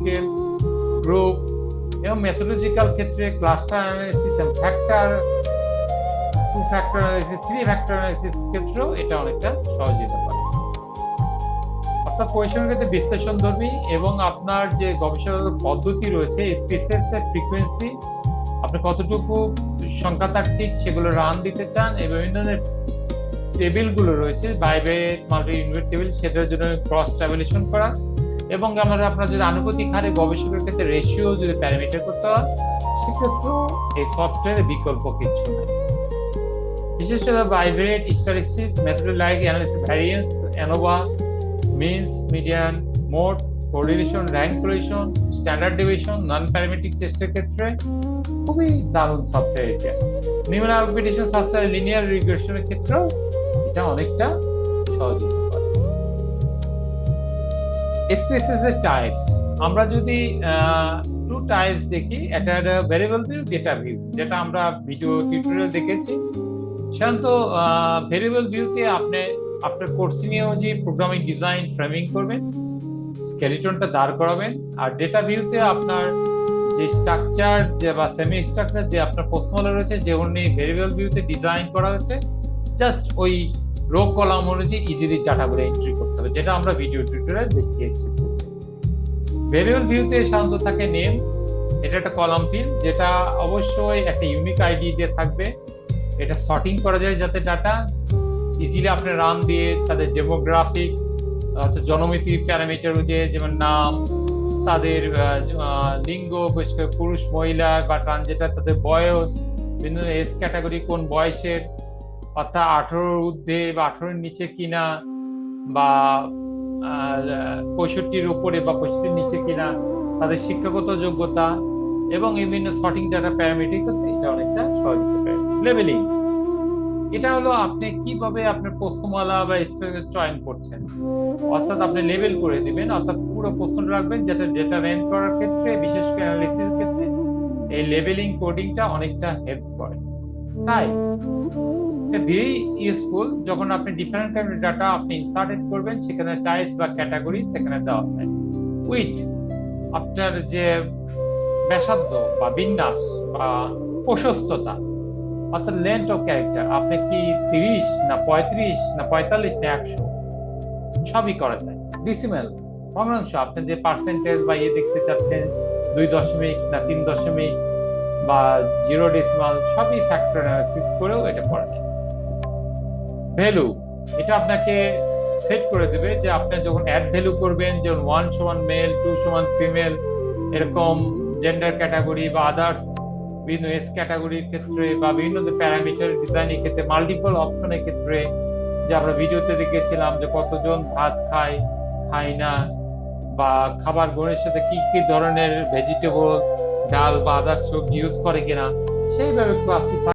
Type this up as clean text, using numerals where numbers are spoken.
Scale, group এবং methodological ক্ষেত্রে cluster analysis এবং two factor analysis, three factor analysis ক্ষেত্রেও এটা অনেকটা সহযোগিতা করে। অর্থাৎ কোয়েশনের ক্ষেত্রে বিশ্লেষণধর্মী এবং আপনার যে গবেষণা পদ্ধতি রয়েছে, স্পিসিস এর ফ্রিকোয়েন্সি, আপনি কতটুকু সংখ্যাতাত্ত্বিক সেগুলো রান দিতে চান, এবং বিভিন্ন ধরনের টেবিলগুলো রয়েছে বাইভেরিয়েট মাল্টি ইউনিট টেবিল, সেটার জন্য ক্রস ট্রাভেলেশন করা, এবং আপনার যদি আনুপাতিক হারে গবেষকের ক্ষেত্রে রেশিও যদি প্যারামিটার করতে হয়, সেক্ষেত্রেও এই সফটওয়্যারের বিকল্প কিছু নেই। বিশেষ করে bivariate statistics method like analysis variance, ANOVA, means, median, mode, correlation, rank correlation, standard deviation, non parametric টেস্টের ক্ষেত্রে খুবই দারুণ সফটওয়্যার এটা। নিউমেরিক্যাল কম্পিটিশন সাবসেট লিনিয়ার রিগ্রেশনের ক্ষেত্রেও এটা অনেকটা সহযোগিতা করে। স্পেসিস এর টাইপস, আমরা যদি টু টাইপস দেখি, একটা ভেরিয়েবল ভিউ, ডেটা ভিউ, যেটা আমরা ভিডিও টিউটোরিয়াল দেখেছি। সাধারণত ভেরিয়েবল ভিউতে আপনি আপনার কোর্স নিয়েও যে প্রোগ্রামিং ডিজাইন ফ্রেমিং করবেন, স্কেলিটনটা দাঁড় করাবেন, আর ডেটা ভিউতে আপনার যে স্ট্রাকচার যে বা সেমি স্ট্রাকচার যে আপনার প্রশ্নমালা রয়েছে, যেগুলি ভেরিয়েবল ভিউতে ডিজাইন করা হয়েছে, জাস্ট ওই রো কলাম অনুযায়ী ইজিলি ডাটাগুলো এন্ট্রি করতে হবে, যেটা আমরা ভিডিও টিউটোরিয়াল দেখিয়েছি। ভেরিয়েবল ভিউতে সাধারণত থাকে নেম, এটা একটা কলাম ফিল্ড, যেটা অবশ্যই একটা ইউনিক আইডি দিয়ে থাকবে। এটা সর্টিং করা যায় যাতে ডাটা ইজিলি আপনি রান দিয়ে তাদের ডেমোগ্রাফিক অর্থাৎ জনমিতি প্যারামিটার অনুযায়ী, যেমন নাম, তাদের লিঙ্গ, পুরুষ মহিলা বা ট্রান্সজেন্ডার, তাদের বয়স, বিভিন্ন এজ ক্যাটাগরি কোন বয়সের, অর্থাৎ 18 ঊর্ধ্বে বা 18 নিচে কিনা, বা 65 উপরে বা 65 নিচে কিনা, তাদের শিক্ষাগত যোগ্যতা, এবং বিভিন্ন সর্টিং ডাটা প্যারামিটার করতে এটা অনেকটা সহযোগিতা করে। লেভেলিং, এটা হলো আপনি কিভাবে আপনার প্রশ্নমালা বা চয়ন করছেন, অর্থাৎ আপনি লেভেল করে দিবেন, অর্থাৎ পুরো প্রশ্নটা রাখবেন, যেটা ডেটা র্যাঙ্ক করার ক্ষেত্রে, বিশেষ করে অ্যানালিসিসের ক্ষেত্রে এই লেভেলিং কোডিংটা অনেকটা হেল্প করে। তাই ভেরি ইউজফুল যখন আপনি ডিফারেন্ট কাইন্ডের ডাটা আপনি ইনসার্টেড করবেন, সেখানে টাইপস বা ক্যাটাগরি সেখানে দেওয়া যায়। উইথ, আপনার যে ব্যাসার্ধ বা বিন্যাস বা প্রশস্ততা, অর্থাৎ লেন্থ অফ ক্যারেক্টার, আপনি কি 30 না 35 না 45 না 100, সবই করা যায়। ডিসিমেল, ভগ্নাংশ, আপনি যে পার্সেন্টেজ বা দেখতে চাচ্ছেন, 2 দশমিক না 3 দশমিক বা 0 ডেসিমাল, সবই ফ্যাক্টর অ্যানালিসিস করেও এটা করা যায়। ভ্যালু, এটা আপনাকে সেট করে দেবে যে আপনি যখন অ্যাড ভ্যালু করবেন, যেমন 1 সমান মেল, 2 সমান ফিমেল, এরকম জেন্ডার ক্যাটাগরি বা আদার্স বিভিন্ন এস ক্যাটাগরির ক্ষেত্রে, বা বিভিন্ন প্যারামিটার ডিজাইনের ক্ষেত্রে, মাল্টিপল অপশনের ক্ষেত্রে, যে আমরা ভিডিওতে দেখেছিলাম যে কতজন ভাত খায়, খায় না, বা খাবার গ্রহণের সাথে কি কি ধরনের ভেজিটেবল, ডাল বা আদার্স সবজি ইউজ করে কিনা, সেইভাবে ক্লাসিফাই